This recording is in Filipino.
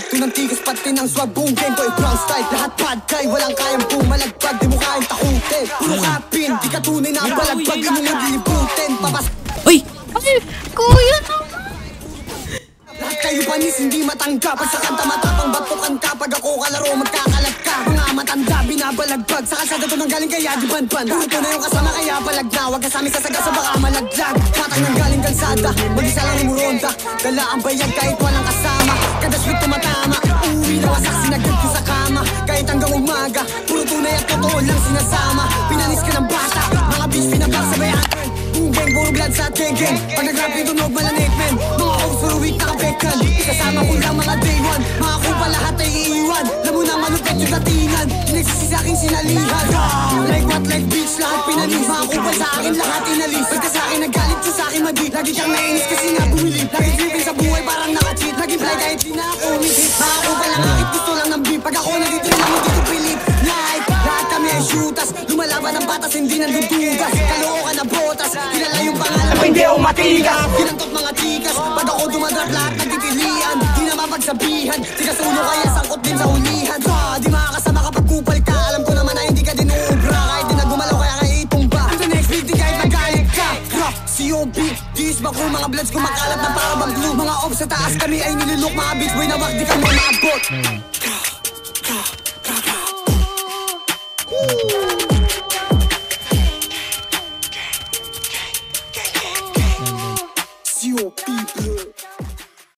epekto ng tigas pati ng swag. Buong game ko brown style, lahat bad guy, walang kayang bumalagpag. Di mo kayang takutin, puro kapin, di ka tunay na balagbag. Imunod lilibutin, papas. Uy! Ay, kuya naman. Lahat kayo panis, hindi matanggap. Pag sa kanta matapang batukan ka, pag ako kalaro magkakalat ka. Mga matanda, binabalagbag, sa kalsada to nang galing kaya di banban. Puro na yung kasama kaya balag na, wag kasami sasagasa baka malaglag. Matang nang galing kalsada, mag-isa lang umuronda. Dala ang bayag kahit walang kasama, kada sweet tumatama. Uwi na wasak, sinagad ko sa kama. Kahit hanggang umaga, puro tunay at totoo lang sinasama. Pinanis ka ng bata, mga bitch pinagsasabayan. Boom bang, puro blood sa geng-geng. Pag nag-rap yung tunog, malanit men. Mga old for a week nakabekan, ikasama ko lang mga day one. Mga kupa lahat ay iiwan, alam mo na malupit yung datingan. Nagsisi sa aking sinalihan, like what, like bitch, lahat pinanis. Mga kupal sa akin, lahat inalis. Pagka sa akin nagalit, so sa akin madi. Lagi kang nainis kasi nga bumilip. Lagi dripping sa buhay, parang naka-cheat. Naging fly kahit di na ako umihit. Mga kupal lang akit, gusto lang ng beat. Pag ako nandito lang, hindi ko pilip. Like, lahat kami ay shooters. Lumalaban ng batas, hindi nandudugas. Kalookan na botas, kilala yung pangalan ko, hindi ako matigas. Pinantot mga tikas, pag ako dumadrap lahat nagtitilian. Di na mapagsabihan, tigas ulo kaya sangkot din sa hulihan. Di makakasama kapag kupal ka, alam ko naman na hindi ka din uubra. Kahit di nagumalaw kaya kaya itumba. Ang next beat di kahit magalit ka. COB, dis ba ko mga bloods kumakalat na para bang glue. Mga off sa taas kami ay nililok, mga bitch boy na wag di kami maabot.